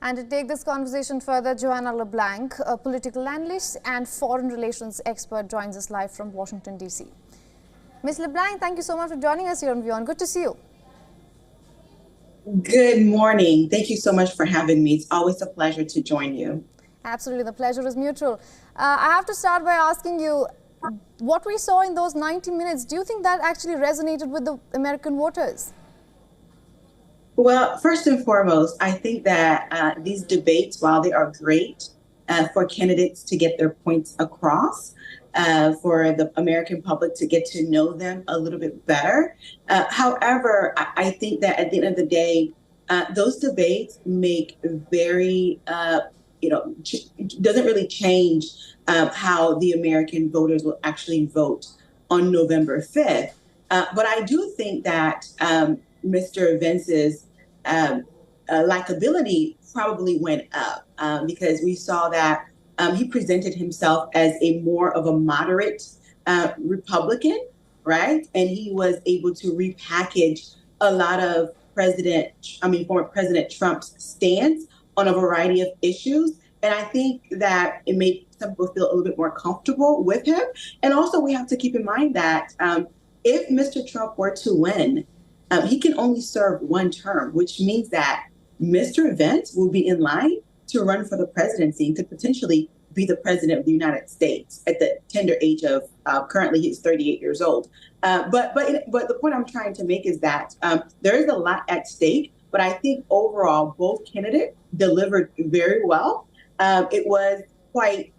And to take this conversation further, Joanna LeBlanc, a political analyst and foreign relations expert, joins us live from Washington, D.C. Ms. LeBlanc, thank you so much for joining us here on WION. Good to see you. Good morning. Thank you so much for having me. It's always a pleasure to join you. Absolutely. The pleasure is mutual. I have to start by asking you, what we saw in those 90 minutes, do you think that actually resonated with the American voters? Well, first and foremost, I think that these debates, while they are great for candidates to get their points across, for the American public to get to know them a little bit better. However, I think that at the end of the day, those debates make very, doesn't really change how the American voters will actually vote on November 5th. But I do think that Mr. Vance's likability probably went up because we saw that he presented himself as a more of a moderate Republican, right? And he was able to repackage a lot of former President Trump's stance on a variety of issues. And I think that it made some people feel a little bit more comfortable with him. And also we have to keep in mind that if Mr. Trump were to win, he can only serve one term, which means that Mr. Vance will be in line to run for the presidency and could potentially be the president of the United States at the tender age of currently he's 38 years old. But the point I'm trying to make is that there is a lot at stake. But I think overall, both candidates delivered very well. It was quite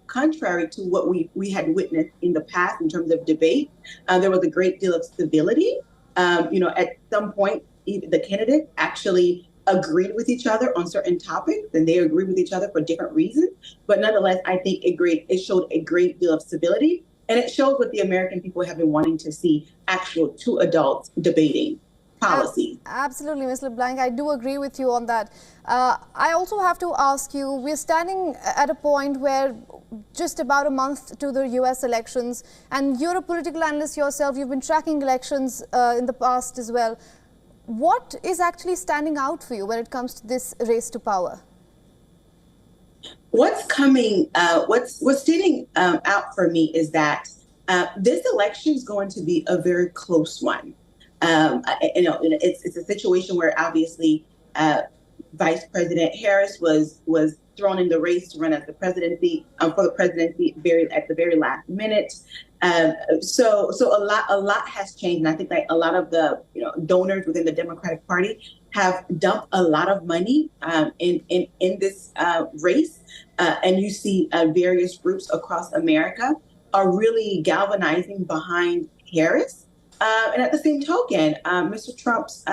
contrary to what we had witnessed in the past in terms of debate. There was a great deal of civility. At some point, the candidates actually agreed with each other on certain topics, and they agreed with each other for different reasons. But nonetheless, I think it showed a great deal of civility, and it showed what the American people have been wanting to see: actual two adults debating policy. Absolutely, Ms. LeBlanc, I do agree with you on that. I also have to ask you, we're standing at a point where just about a month to the US elections, and you're a political analyst yourself, you've been tracking elections in the past as well. What is actually standing out for you when it comes to this race to power? What's standing out for me is that this election is going to be a very close one. It's a situation where obviously Vice President Harris was thrown in the race to run as the presidency for the presidency at the very last minute. So a lot has changed, and I think that a lot of the donors within the Democratic Party have dumped a lot of money in this race, and you see various groups across America are really galvanizing behind Harris. And at the same token, Mr. Trump's,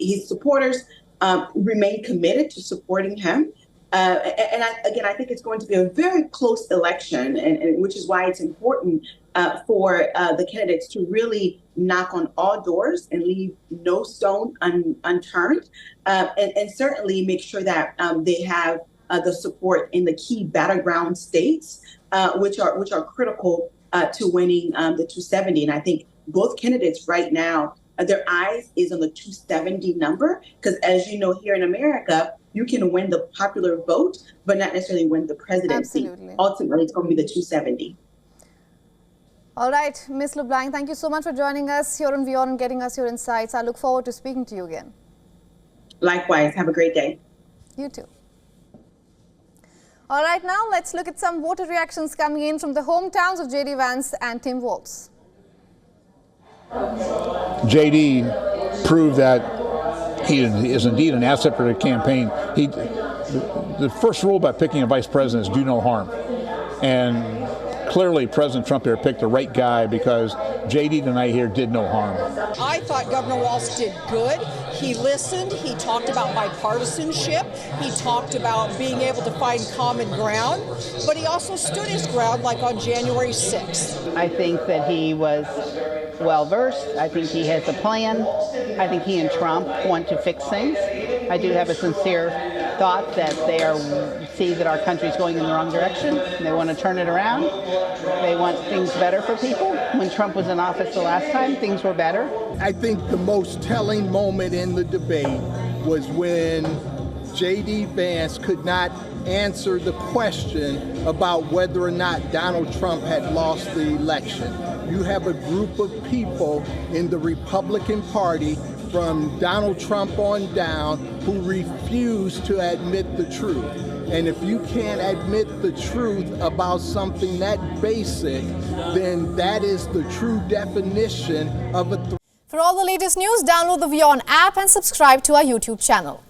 his supporters remain committed to supporting him. I think it's going to be a very close election, and which is why it's important for the candidates to really knock on all doors and leave no stone unturned, and certainly make sure that they have the support in the key battleground states, which are critical to winning the 270. And I think both candidates right now, their eyes is on the 270 number, because as you know, here in America, you can win the popular vote, but not necessarily win the presidency. Absolutely. Ultimately, it's going to be the 270. All right, Ms. LeBlanc, thank you so much for joining us here on WION and getting us your insights. I look forward to speaking to you again. Likewise. Have a great day. You too. All right, now let's look at some voter reactions coming in from the hometowns of J.D. Vance and Tim Walz. J.D. proved that he is indeed an asset for the campaign. The first rule about picking a vice president is do no harm. And clearly President Trump here picked the right guy because J.D. tonight here did no harm. I thought Governor Walz did good. He listened. He talked about bipartisanship. He talked about being able to find common ground. But he also stood his ground like on January 6th. I think that he was well-versed. I think he has a plan. I think he and Trump want to fix things. I do have a sincere thought that they see that our country is going in the wrong direction. They want to turn it around. They want things better for people. When Trump was in office the last time, things were better. I think the most telling moment in the debate was when J.D. Vance could not answer the question about whether or not Donald Trump had lost the election. You have a group of people in the Republican Party from Donald Trump on down who refuse to admit the truth. And if you can't admit the truth about something that basic, then that is the true definition of a threat. For all the latest news, download the WION app and subscribe to our YouTube channel.